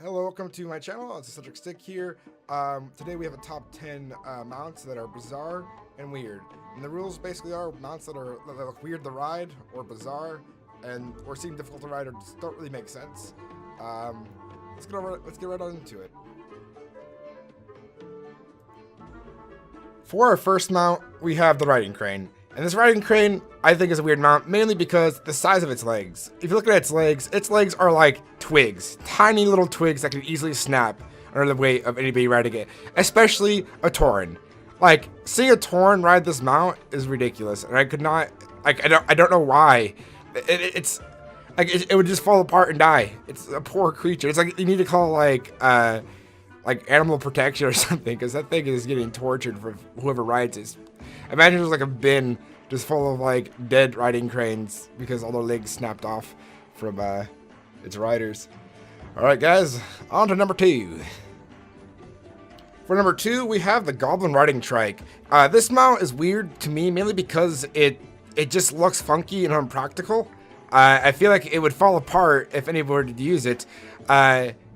Hello, welcome to my channel. It's Eccentric Stick here. Today we have a top 10 mounts that are bizarre and weird. And the rules basically are mounts that look weird to ride, or bizarre, or seem difficult to ride, or just don't really make sense. Let's get right on into it. For our first mount, we have the riding crane. And this riding crane, I think, is a weird mount, mainly because the size of its legs. If you look at its legs are like twigs, tiny little twigs that can easily snap under the weight of anybody riding it, especially a Tauren. Like, seeing a Tauren ride this mount is ridiculous, and I could not, like, I don't know why. It's like it would just fall apart and die. It's a poor creature. It's like you need to call like animal protection or something, because that thing is getting tortured for whoever rides it. Imagine there's like a bin just full of like dead riding cranes because all their legs snapped off from its riders. Alright guys, on to number 2. For number 2, we have the Goblin Riding Trike. This mount is weird to me mainly because it just looks funky and unpractical. I feel like it would fall apart if anybody were to use it.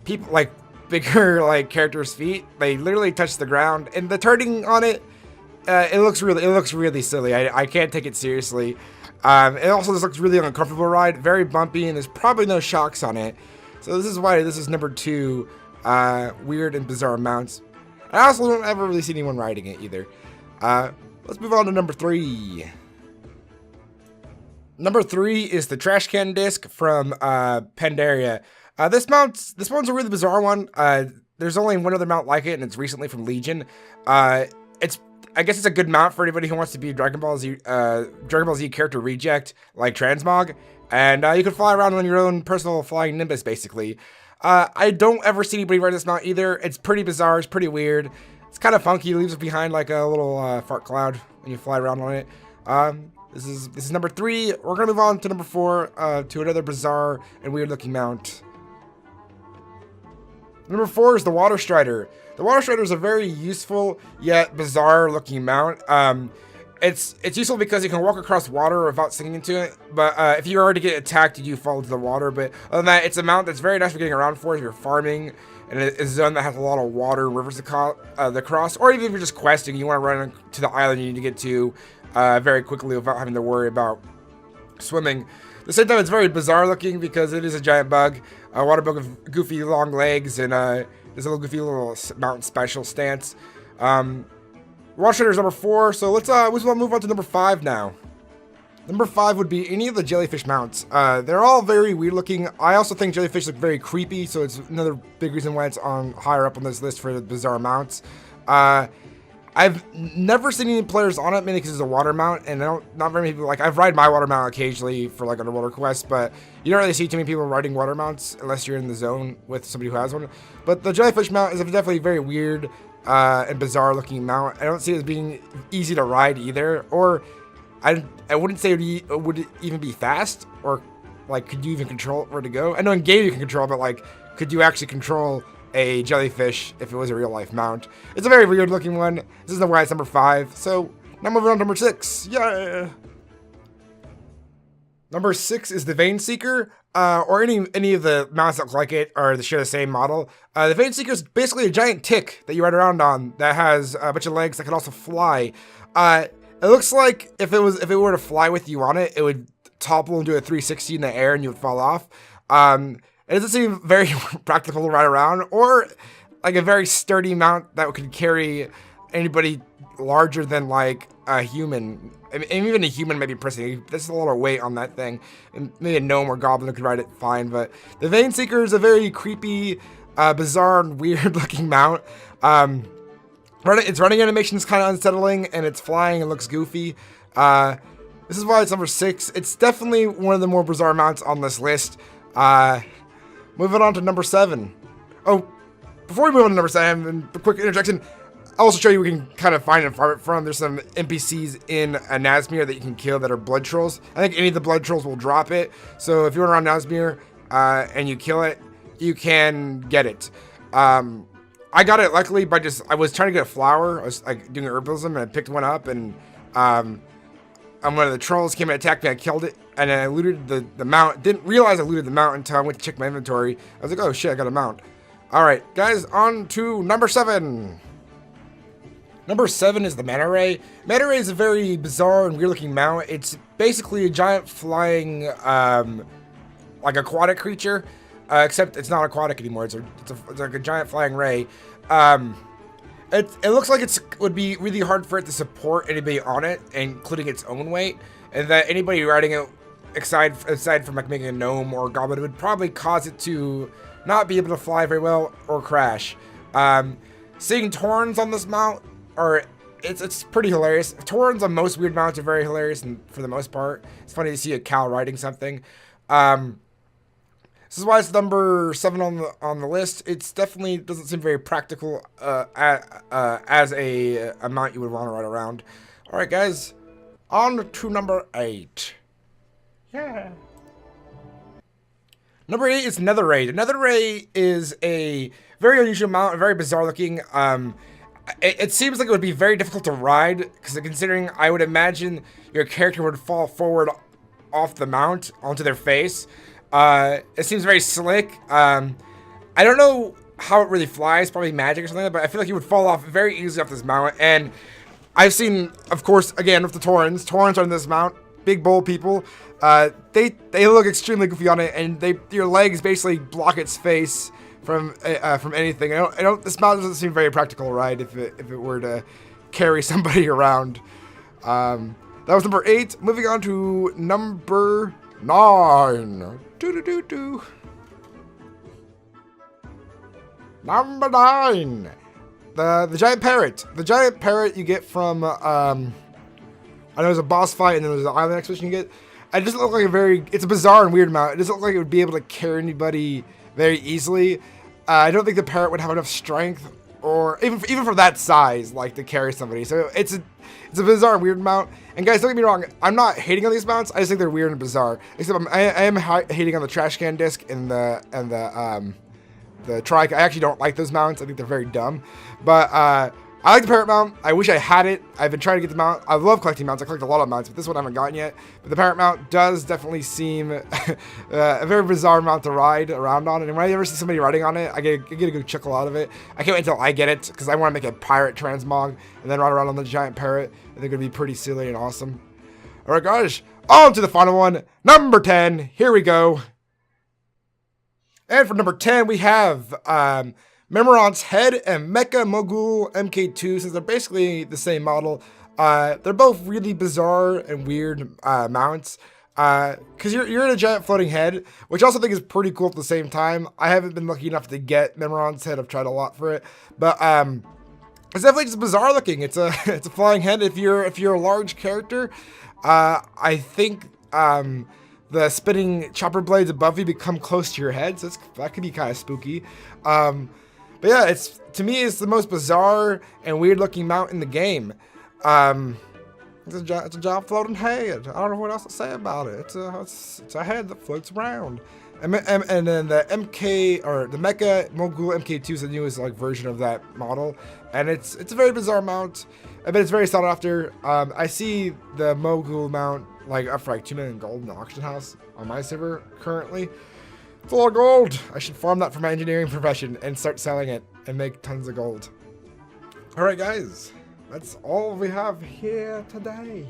People like bigger like characters' feet, they literally touch the ground, and the turning on it, it looks really silly. I can't take it seriously. It also just looks really uncomfortable to ride, very bumpy, and there's probably no shocks on it. So this is why this is number 2 weird and bizarre mounts. I also don't ever really see anyone riding it either. Let's move on to number 3. Number 3 is the Trash Can Disc from Pandaria. This one's a really bizarre one. There's only one other mount like it, and it's recently from Legion. I guess it's a good mount for anybody who wants to be Dragon Ball Z character reject, like Transmog, and you can fly around on your own personal flying Nimbus, basically. I don't ever see anybody ride this mount either. It's pretty bizarre. It's pretty weird. It's kind of funky. It leaves behind like a little fart cloud when you fly around on it. This is number 3. We're gonna move on to number 4, to another bizarre and weird looking mount. Number 4 is the Water Strider. The Water Strider is a very useful yet bizarre looking mount. It's useful because you can walk across water without sinking into it, but if you are to get attacked, you do fall into the water. But other than that, it's a mount that's very nice for getting around for if you're farming and it's a zone that has a lot of water and rivers to cross, or even if you're just questing, you want to run to the island you need to get to very quickly without having to worry about swimming. At the same time, it's very bizarre looking because it is a giant bug, a water bug with goofy long legs, and there's a little goofy little mountain special stance. Water Strider is number 4, so let's move on to number 5 now. Number 5 would be any of the jellyfish mounts. They're all very weird looking. I also think jellyfish look very creepy, so it's another big reason why it's on higher up on this list for the bizarre mounts. I've never seen any players on it, mainly because it's a water mount, and not very many people, like, I've ride my water mount occasionally for, like, underwater quests, but you don't really see too many people riding water mounts unless you're in the zone with somebody who has one. But the jellyfish mount is definitely very weird and bizarre looking mount. I don't see it as being easy to ride either, or I wouldn't say it would even be fast, or, like, could you even control where to go? I know in game you can control, but, like, could you actually control a jellyfish if it was a real life mount? It's a very weird looking one. This is why it's number 5. So now moving on to number 6. Yeah. Number 6 is the Vein Seeker, or any of the mounts that look like it, or share the same model. The Vein Seeker is basically a giant tick that you ride around on that has a bunch of legs that can also fly. It looks like if it were to fly with you on it, it would topple and do a 360 in the air and you would fall off. It doesn't seem very practical to ride around, or like a very sturdy mount that could carry anybody larger than like a human. I mean, even a human maybe person. There's a lot of weight on that thing. And maybe a gnome or goblin could ride it fine, but the Vein Seeker is a very creepy, bizarre, and weird looking mount. Its running animation is kind of unsettling, and it's flying and looks goofy. This is why it's number 6. It's definitely one of the more bizarre mounts on this list. Moving on to number 7. Oh, before we move on to number 7, a quick interjection. I'll also show you we can kind of find and farm it from. There's some NPCs in Nazmir that you can kill that are blood trolls. I think any of the blood trolls will drop it. So if you're around Nazmir and you kill it, you can get it. I got it luckily by I was trying to get a flower. I was like doing herbalism and I picked one up, and one of the trolls came and attacked me. I killed it. And then I looted the mount. Didn't realize I looted the mount until I went to check my inventory. I was like, oh shit, I got a mount. Alright, guys, on to number 7. Number 7 is the Manta Ray. Manta Ray is a very bizarre and weird looking mount. It's basically a giant flying, like aquatic creature, except it's not aquatic anymore. It's like a giant flying ray. It looks like it would be really hard for it to support anybody on it, including its own weight, and that anybody riding it, aside from like making a gnome or a goblin, would probably cause it to not be able to fly very well or crash. Seeing Taurens on this mount it's pretty hilarious. Taurens on most weird mounts are very hilarious, and for the most part, it's funny to see a cow riding something. This is why it's number 7 on the list. It's definitely doesn't seem very practical as a mount you would want to ride around. All right, guys, on to number 8. Yeah. Number 8 is Netherray. The Netherray is a very unusual mount, very bizarre looking. It seems like it would be very difficult to ride, because considering I would imagine your character would fall forward off the mount onto their face. It seems very slick. I don't know how it really flies, probably magic or something, but I feel like you would fall off very easily off this mount. And I've seen, of course, again, with the Taurens are on this mount, big bold people. They look extremely goofy on it, and your legs basically block its face from anything. This mount doesn't seem very practical to ride if it were to carry somebody around. That was number 8. Moving on to number 9. Number 9. The giant parrot. The giant parrot you get from I know there's a boss fight and then there's an island expedition you get. It doesn't look like it's a bizarre and weird mount. It doesn't look like it would be able to carry anybody very easily. I don't think the parrot would have enough strength, or even for that size, like to carry somebody. So it's a bizarre, weird mount. And guys, don't get me wrong, I'm not hating on these mounts. I just think they're weird and bizarre. Except I am hating on the trash can disc and the trike. I actually don't like those mounts. I think they're very dumb. But I like the parrot mount. I wish I had it. I've been trying to get the mount. I love collecting mounts. I collect a lot of mounts, but this one I haven't gotten yet. But the parrot mount does definitely seem a very bizarre mount to ride around on. And when I ever see somebody riding on it, I get a good chuckle out of it. I can't wait until I get it, because I want to make a pirate transmog and then ride around on the giant parrot. I think it'd be pretty silly and awesome. All right, guys, on to the final one. Number 10. Here we go. And for number 10, we have Mimiront's head and Mecha Mogul MK2, since they're basically the same model. They're both really bizarre and weird mounts. Because you're in a giant floating head, which I also think is pretty cool at the same time. I haven't been lucky enough to get Mimiront's head. I've tried a lot for it, but it's definitely just bizarre looking. It's a flying head. If you're a large character, I think the spinning chopper blades above you become close to your head, so that could be kind of spooky. But yeah, to me it's the most bizarre and weird looking mount in the game. It's a giant floating head. I don't know what else to say about it. It's a head that floats around. And then the Mecha Mogul MK2 is the newest version of that model, and it's a very bizarre mount, but it's very sought after. I see the Mogul mount up for 2 million gold in the auction house on my server currently. It's a lot of gold. I should farm that for my engineering profession and start selling it and make tons of gold. All right, guys, that's all we have here today.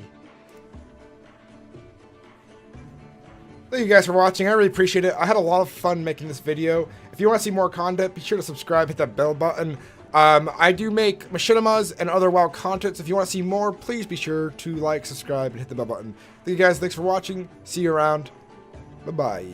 Thank you guys for watching. I really appreciate it. I had a lot of fun making this video. If you want to see more content, be sure to subscribe, hit that bell button. I do make machinimas and other WoW content, so if you want to see more, please be sure to like, subscribe, and hit the bell button. Thank you guys. Thanks for watching. See you around. Bye-bye.